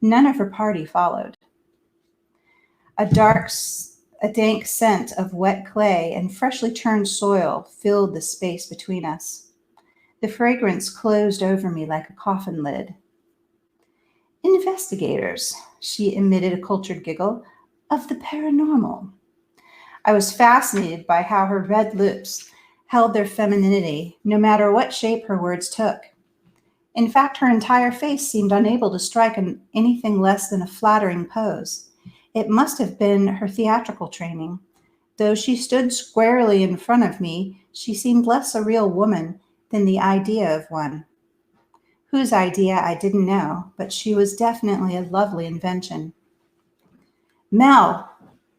None of her party followed. A dark A dank scent of wet clay and freshly turned soil filled the space between us. The fragrance closed over me like a coffin lid. Investigators, she emitted a cultured giggle, of the paranormal. I was fascinated by how her red lips held their femininity, no matter what shape her words took. In fact, her entire face seemed unable to strike anything less than a flattering pose. It must have been her theatrical training. Though she stood squarely in front of me, she seemed less a real woman than the idea of one. Whose idea I didn't know, but she was definitely a lovely invention. Mel!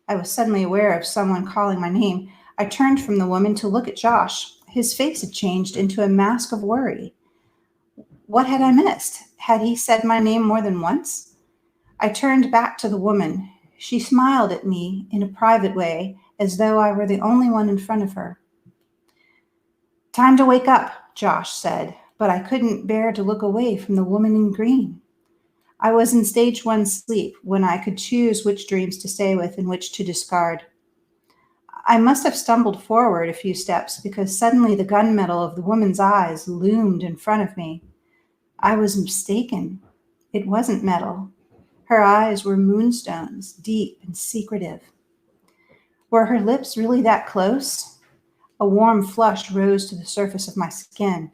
I was suddenly aware of someone calling my name. I turned from the woman to look at Josh. His face had changed into a mask of worry. What had I missed? Had he said my name more than once? I turned back to the woman. She smiled at me in a private way, as though I were the only one in front of her. Time to wake up, Josh said, but I couldn't bear to look away from the woman in green. I was in stage 1 sleep, when I could choose which dreams to stay with and which to discard. I must have stumbled forward a few steps because suddenly the gunmetal of the woman's eyes loomed in front of me. I was mistaken. It wasn't metal. Her eyes were moonstones, deep and secretive. Were her lips really that close? A warm flush rose to the surface of my skin.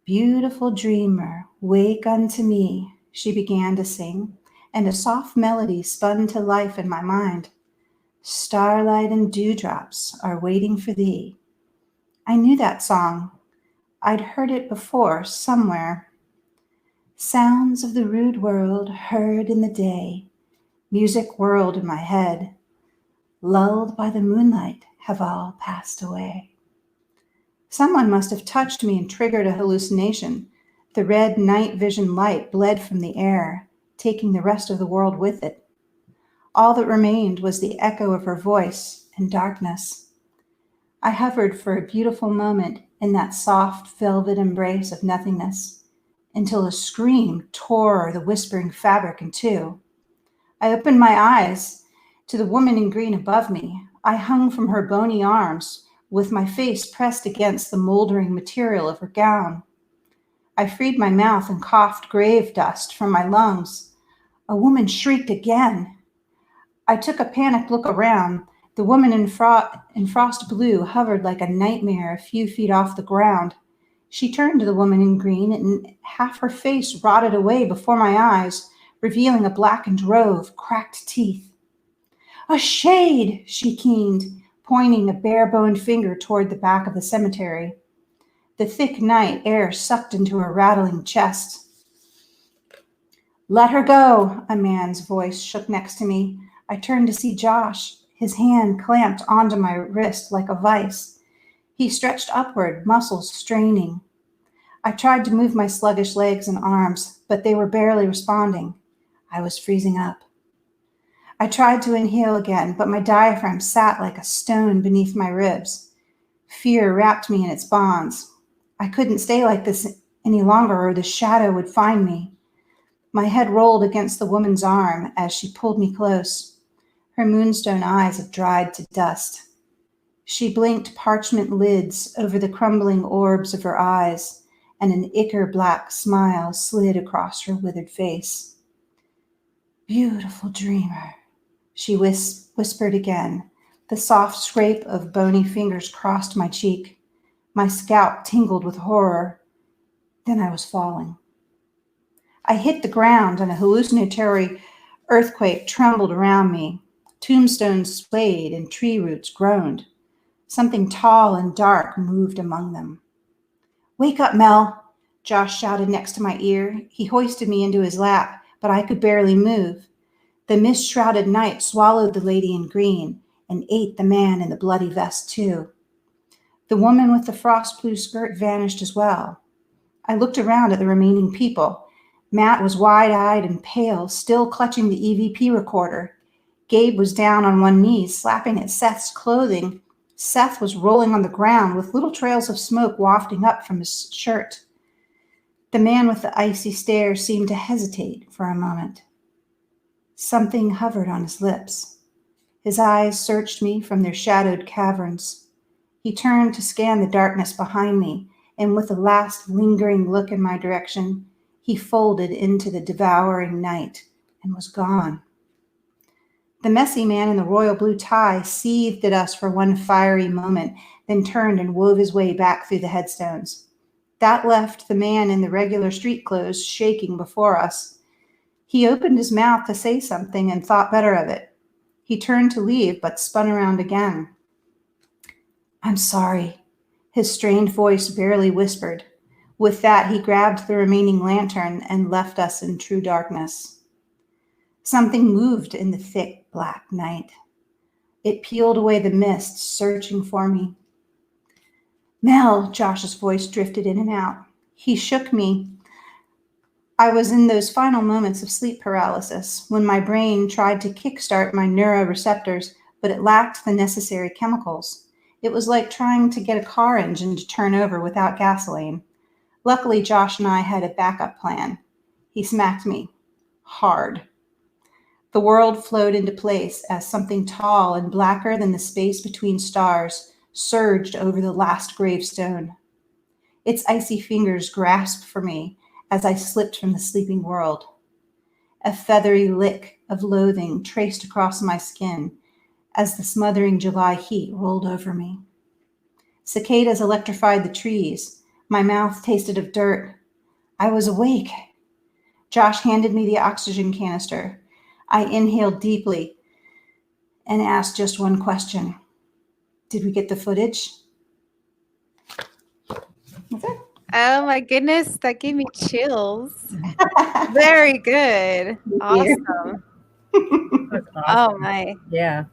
Beautiful dreamer, wake unto me, she began to sing, and a soft melody spun to life in my mind. Starlight and dewdrops are waiting for thee. I knew that song. I'd heard it before, somewhere. Sounds of the rude world heard in the day. Music whirled in my head. Lulled by the moonlight have all passed away. Someone must have touched me and triggered a hallucination. The red night vision light bled from the air, taking the rest of the world with it. All that remained was the echo of her voice and darkness. I hovered for a beautiful moment in that soft velvet embrace of nothingness, until a scream tore the whispering fabric in two. I opened my eyes to the woman in green above me. I hung from her bony arms, with my face pressed against the moldering material of her gown. I freed my mouth and coughed grave dust from my lungs. A woman shrieked again. I took a panicked look around. The woman in frost blue hovered like a nightmare a few feet off the ground. She turned to the woman in green, and half her face rotted away before my eyes, revealing a blackened row of cracked teeth. A shade, she keened, pointing a bare-boned finger toward the back of the cemetery. The thick night air sucked into her rattling chest. Let her go, a man's voice shook next to me. I turned to see Josh, his hand clamped onto my wrist like a vice. He stretched upward, muscles straining. I tried to move my sluggish legs and arms, but they were barely responding. I was freezing up. I tried to inhale again, but my diaphragm sat like a stone beneath my ribs. Fear wrapped me in its bonds. I couldn't stay like this any longer, or the shadow would find me. My head rolled against the woman's arm as she pulled me close. Her moonstone eyes had dried to dust. She blinked parchment lids over the crumbling orbs of her eyes, and an ichor black smile slid across her withered face. Beautiful dreamer, she whispered again. The soft scrape of bony fingers crossed my cheek. My scalp tingled with horror. Then I was falling. I hit the ground, and a hallucinatory earthquake trembled around me. Tombstones swayed and tree roots groaned. Something tall and dark moved among them. Wake up, Mel, Josh shouted next to my ear. He hoisted me into his lap, but I could barely move. The mist-shrouded night swallowed the lady in green and ate the man in the bloody vest too. The woman with the frost blue skirt vanished as well. I looked around at the remaining people. Matt was wide-eyed and pale, still clutching the EVP recorder. Gabe was down on one knee, slapping at Seth's clothing. Seth was rolling on the ground with little trails of smoke wafting up from his shirt. The man with the icy stare seemed to hesitate for a moment. Something hovered on his lips. His eyes searched me from their shadowed caverns. He turned to scan the darkness behind me, and with a last lingering look in my direction, he folded into the devouring night and was gone. The messy man in the royal blue tie seethed at us for one fiery moment, then turned and wove his way back through the headstones. That left the man in the regular street clothes shaking before us. He opened his mouth to say something and thought better of it. He turned to leave, but spun around again. "I'm sorry," his strained voice barely whispered. With that, he grabbed the remaining lantern and left us in true darkness. Something moved in the thick, black night. It peeled away the mist, searching for me. "Mel," Josh's voice drifted in and out. He shook me. I was in those final moments of sleep paralysis when my brain tried to kickstart my neuroreceptors, but it lacked the necessary chemicals. It was like trying to get a car engine to turn over without gasoline. Luckily, Josh and I had a backup plan. He smacked me hard. The world flowed into place as something tall and blacker than the space between stars surged over the last gravestone. Its icy fingers grasped for me as I slipped from the sleeping world. A feathery lick of loathing traced across my skin as the smothering July heat rolled over me. Cicadas electrified the trees. My mouth tasted of dirt. I was awake. Josh handed me the oxygen canister. I inhaled deeply and asked just one question. "Did we get the footage?" That's it. Oh my goodness, that gave me chills. Very good. Awesome. Oh my. Yeah.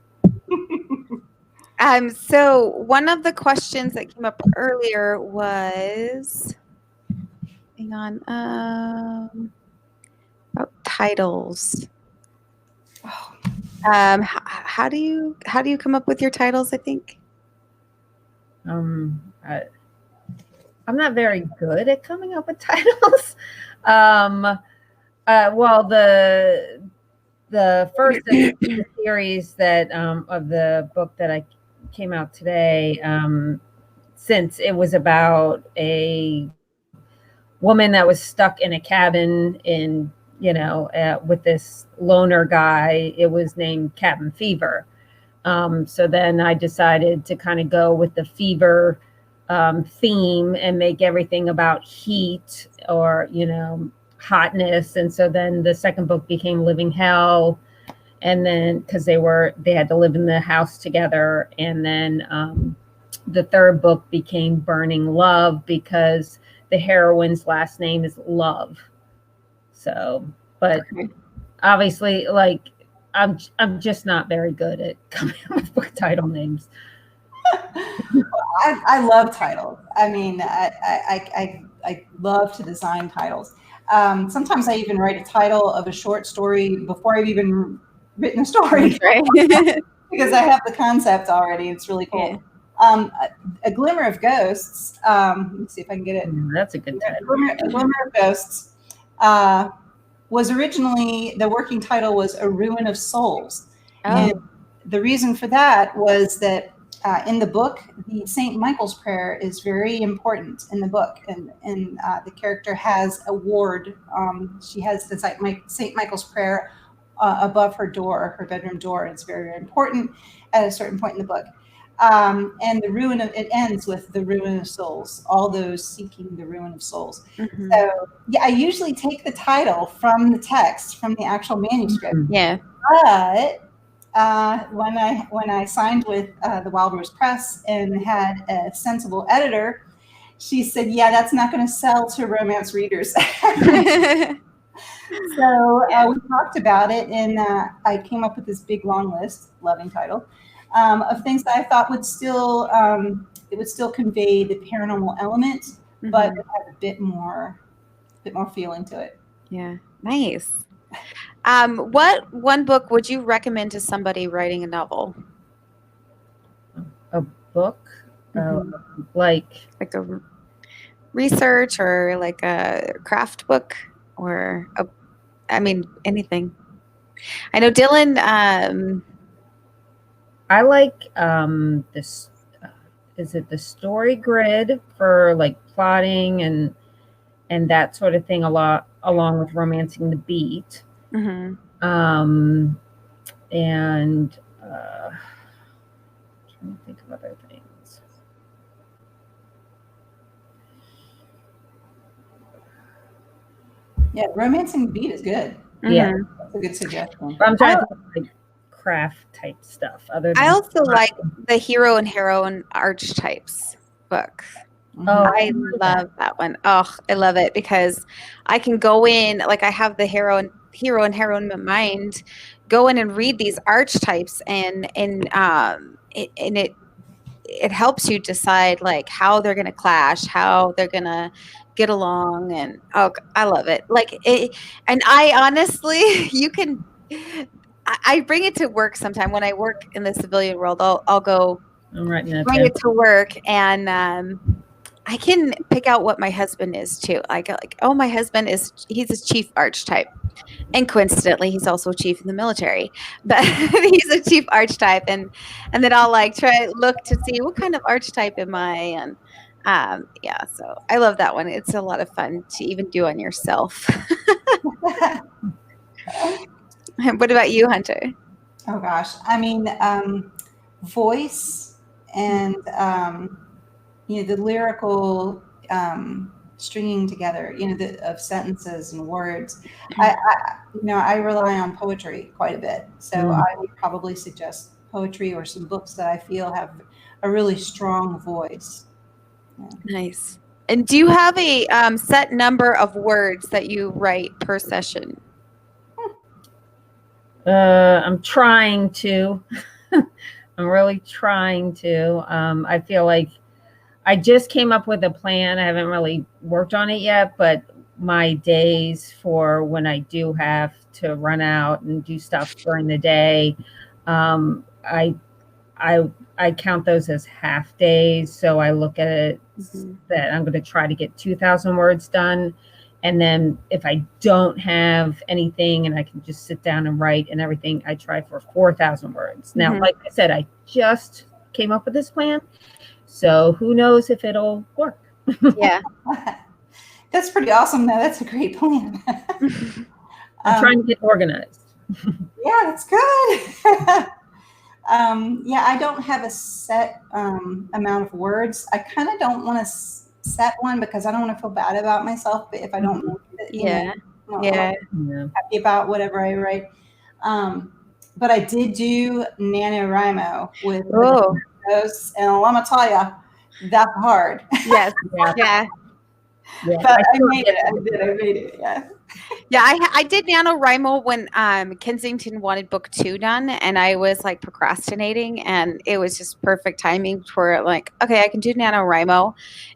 So one of the questions that came up earlier was, hang on, about titles. How do you come up with your titles? I think. I'm not very good at coming up with titles. Well, the first of the series that of the book that I came out today, since it was about a woman that was stuck in a cabin in, with this loner guy, it was named Cabin Fever. So then I decided to kind of go with the fever theme and make everything about heat or, hotness. And so then the second book became Living Hell. And then because they had to live in the house together. And then the third book became Burning Love because the heroine's last name is Love. So, but obviously, like, I'm just not very good at coming up with book title names. I love titles. I mean, I love to design titles. Sometimes I even write a title of a short story before I've even written a story, Right. because I have the concept already. It's really cool. Yeah. A Glimmer of Ghosts. Let me see if I can get it. That's a good title. A Glimmer of Ghosts was originally, the working title was A Ruin of Souls. Oh. And the reason for that was that in the book, the St. Michael's prayer is very important in the book, and the character has a ward. She has the St. Michael's prayer above her door, her bedroom door. It's very, very important at a certain point in the book. And it ends with the ruin of souls, all those seeking the ruin of souls. Mm-hmm. So yeah, I usually take the title from the text, from the actual manuscript. Yeah. But when I signed with the Wild Rose Press and had a sensible editor, she said, "Yeah, that's not going to sell to romance readers." So we talked about it, and I came up with this big long list, loving title, of things that I thought would still convey the paranormal element, Mm-hmm. but it had a bit more feeling to it. Yeah, nice. What one book would you recommend to somebody writing a novel? A book, like a research or like a craft book, or anything. I know Dylan I like this. Is it the story grid for like plotting and that sort of thing a lot, along with Romancing the Beat. Mm-hmm. And trying to think of other things. Yeah, Romancing the Beat is good. Yeah, that's a good suggestion. I'm trying to think of like craft type stuff. Other than I also like the hero and heroine archetypes book. Oh, I love that one. Oh, I love it because I can go in, like I have the hero and heroine in mind, go in and read these archetypes and it helps you decide like how they're going to clash, how they're going to get along. And I love it. Like it, and I honestly, you can, I bring it to work sometime when I work in the civilian world. I'll go I'm bring it to work and I can pick out what my husband is too. I go like, oh, my husband he's a chief archetype. And coincidentally, he's also chief in the military, but he's a chief archetype. And then I'll like try look to see what kind of archetype am I? And yeah, so I love that one. It's a lot of fun to even do on yourself. What about you, Hunter? Oh gosh, I mean, voice and the lyrical stringing together, of sentences and words. I rely on poetry quite a bit, so I would probably suggest poetry or some books that I feel have a really strong voice. Yeah. Nice. And do you have a set number of words that you write per session? I'm trying to. I'm really trying to. I feel like I just came up with a plan. I haven't really worked on it yet, but my days for when I do have to run out and do stuff during the day, I count those as half days. So I look at it that I'm going to try to get 2,000 words done. And then if I don't have anything and I can just sit down and write and everything, I try for 4,000 words. Now, like I said, I just came up with this plan. So who knows if it'll work. Yeah. That's pretty awesome, though. That's a great plan. I'm trying to get organized. Yeah, that's good. I don't have a set amount of words. I kind of don't want to set one because I don't want to feel bad about myself if I don't make it. I'm happy about whatever I write. But I did do NaNoWriMo with those, and let me tell you, that's hard. Yes. Yeah. But I made it. Yeah. Yeah, I did NaNoWriMo when Kensington wanted book 2 done, and I was like procrastinating, and it was just perfect timing for like, okay, I can do NaNoWriMo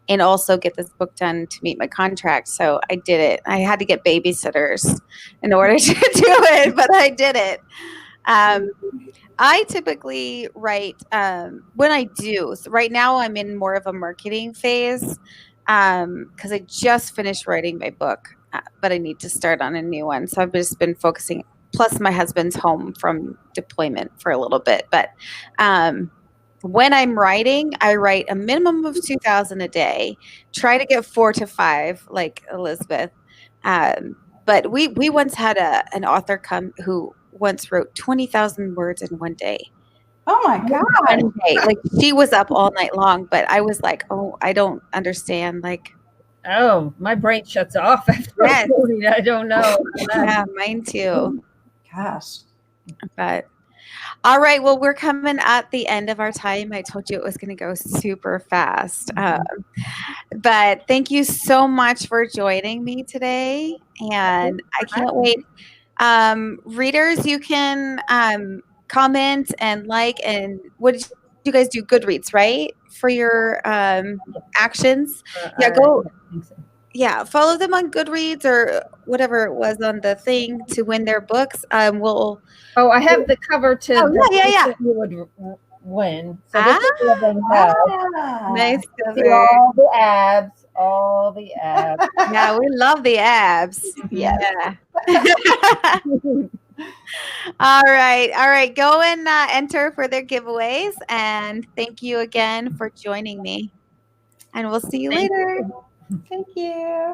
and also get this book done to meet my contract. So I did it. I had to get babysitters in order to do it, but I did it. I typically write when I do. So right now I'm in more of a marketing phase because I just finished writing my book. But I need to start on a new one. So I've just been focusing. Plus, my husband's home from deployment for a little bit. But when I'm writing, I write a minimum of 2,000 a day. Try to get 4 to 5, like Elizabeth. But we once had an author come who once wrote 20,000 words in one day. Oh my God! Like she was up all night long. But I was like, oh, I don't understand. Like. Oh, my brain shuts off after I don't know. Yeah, mine too. Gosh. But all right, well, we're coming at the end of our time. I told you it was going to go super fast. But thank you so much for joining me today. And I can't wait. Readers, you can comment and like, and what did you guys do? Goodreads, right? For your actions. Go. Yeah, follow them on Goodreads or whatever it was on the thing to win their books. I have the cover to you would win. So nice. All the abs. Yeah, we love the abs. Yeah. All right. Go and enter for their giveaways. And thank you again for joining me. And we'll see you Thank later. you. Thank you.